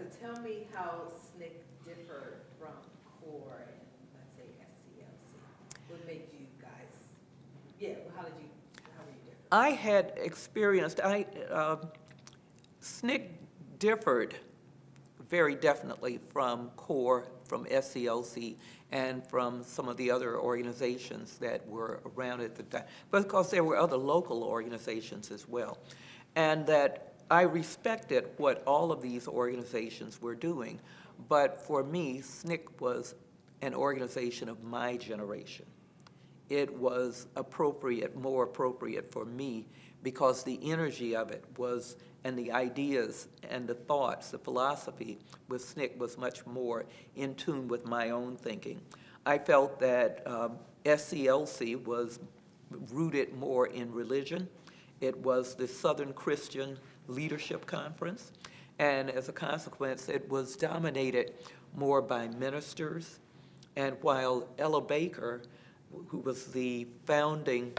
so tell me how SNCC differed from CORE and, let's say, SCLC. What made you guys, how were you different? I had experienced, SNCC differed very definitely from CORE, from SCLC, and from some of the other organizations that were around at the time, but of course there were other local organizations as well. And that I respected what all of these organizations were doing, but for me, SNCC was an organization of my generation. It was appropriate, more appropriate for me, because the energy of it was, and the ideas and the thoughts, the philosophy with SNCC was much more in tune with my own thinking. I felt that SCLC was rooted more in religion. It was the Southern Christian Leadership Conference, and as a consequence, it was dominated more by ministers. And while Ella Baker, who was the founding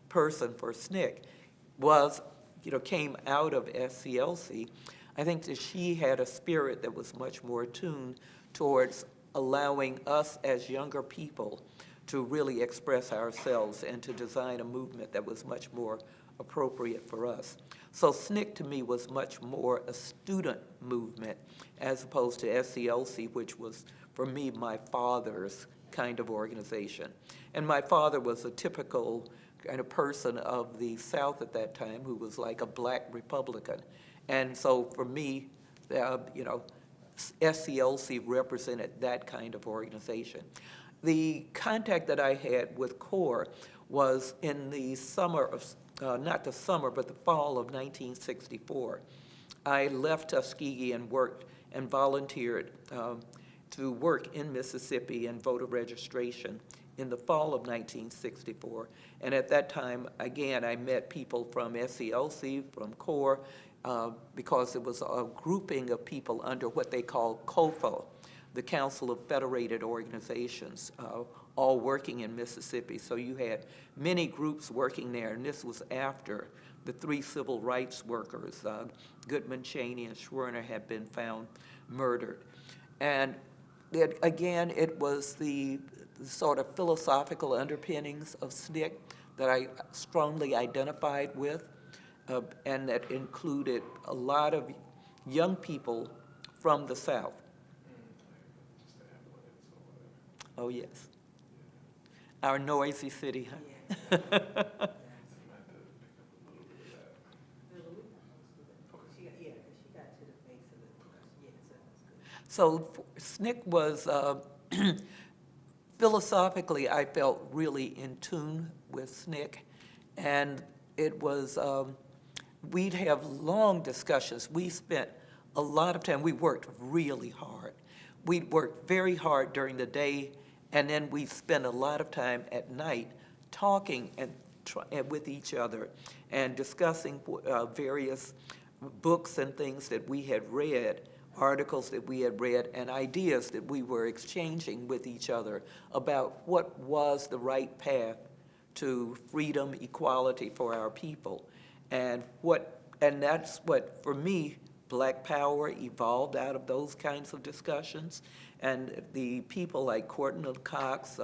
person for SNCC, came out of SCLC, I think that she had a spirit that was much more attuned towards allowing us as younger people to really express ourselves and to design a movement that was much more appropriate for us. So SNCC to me was much more a student movement as opposed to SCLC, which was, for me, my father's kind of organization. And my father was a typical kind of person of the South at that time who was like a black Republican. And so for me, SCLC represented that kind of organization. The contact that I had with CORE was in the summer of, not the summer, but the fall of 1964. I left Tuskegee and worked and volunteered to work in Mississippi in voter registration in the fall of 1964. And at that time, again, I met people from SCLC, from CORE, because it was a grouping of people under what they call COFO, the Council of Federated Organizations, all working in Mississippi. So you had many groups working there, and this was after the 3 civil rights workers, Goodman, Cheney, and Schwerner, had been found murdered. And again, it was the sort of philosophical underpinnings of SNCC that I strongly identified with, and that included a lot of young people from the South. Oh, yes. Our noisy city, huh? So SNCC was, philosophically, I felt really in tune with SNCC, and it was, we'd have long discussions. We spent a lot of time, we worked really hard. We'd work very hard during the day, and then we spend a lot of time at night talking and with each other and discussing various books and things that we had read, articles that we had read, and ideas that we were exchanging with each other about what was the right path to freedom, equality for our people. And that's what, for me, Black Power evolved out of those kinds of discussions. And the people like Courtney Cox,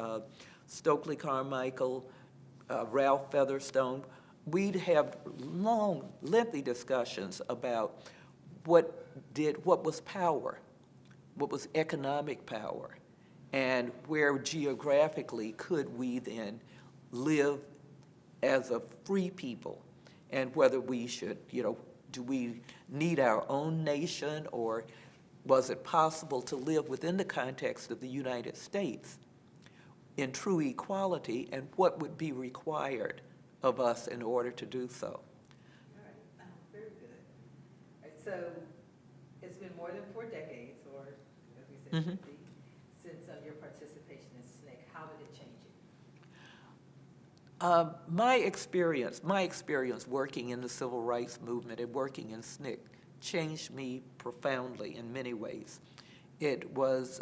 Stokely Carmichael, Ralph Featherstone, we'd have long, lengthy discussions about what was power, what was economic power, and where geographically could we then live as a free people, and whether we should, do we need our own nation, or was it possible to live within the context of the United States in true equality, and what would be required of us in order to do so? All right, very good. All right, so it's been more than 4 decades, or as we said, Mm-hmm. since your participation in SNCC. How did it change you? My experience working in the civil rights movement and working in SNCC changed me profoundly in many ways. It was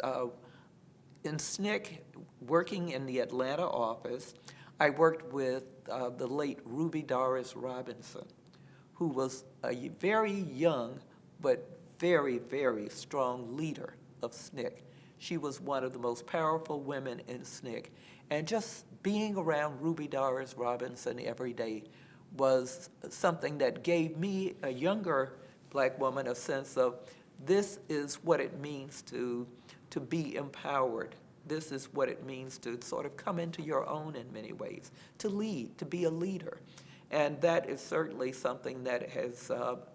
in SNCC, working in the Atlanta office, I worked with the late Ruby Doris Robinson, who was a very young but very, very strong leader of SNCC. She was one of the most powerful women in SNCC. And just being around Ruby Doris Robinson every day was something that gave me, a younger black woman, a sense of this is what it means to be empowered. This is what it means to sort of come into your own in many ways, to lead, to be a leader. And that is certainly something that has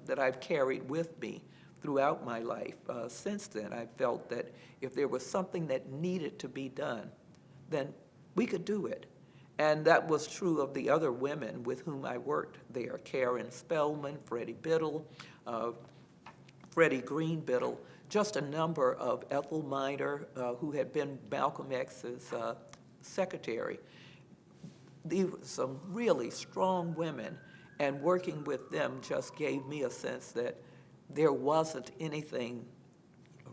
that I've carried with me throughout my life. Since then, I felt that if there was something that needed to be done, then we could do it. And that was true of the other women with whom I worked there, Karen Spellman, Freddie Biddle, Freddie Green Biddle, just a number of Ethel Minor, who had been Malcolm X's secretary. These were some really strong women, and working with them just gave me a sense that there wasn't anything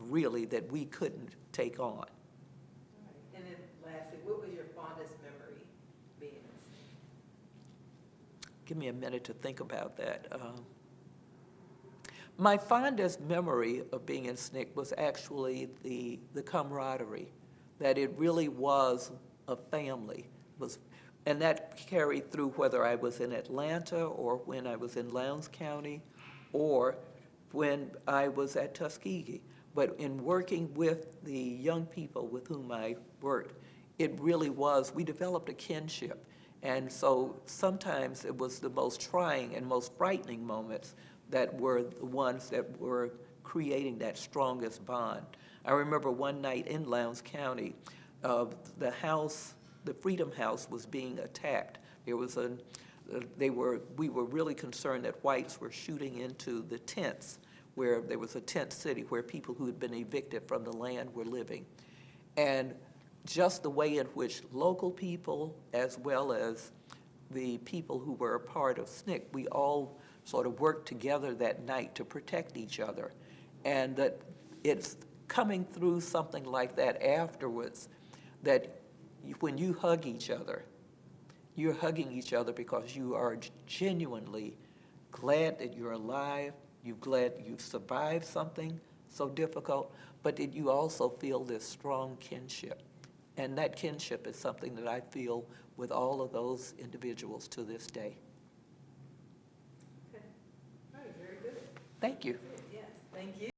really that we couldn't take on. All right. And then lastly, what was your fondest memory being in SNCC? Give me a minute to think about that. My fondest memory of being in SNCC was actually the camaraderie, that it really was a family. And that carried through whether I was in Atlanta or when I was in Lowndes County or when I was at Tuskegee. But in working with the young people with whom I worked, it really was, we developed a kinship. And so sometimes it was the most trying and most frightening moments that were the ones that were creating that strongest bond. I remember one night in Lowndes County, the Freedom House was being attacked. There was we were really concerned that whites were shooting into the tents, where there was a tent city where people who had been evicted from the land were living. And just the way in which local people, as well as the people who were a part of SNCC, we all sort of worked together that night to protect each other. And that it's coming through something like that afterwards, that when you hug each other, you're hugging each other because you are genuinely glad that you're alive, you're glad you've survived something so difficult, but that you also feel this strong kinship. And that kinship is something that I feel with all of those individuals to this day. Okay. All right, very good. Thank you. Yes, thank you.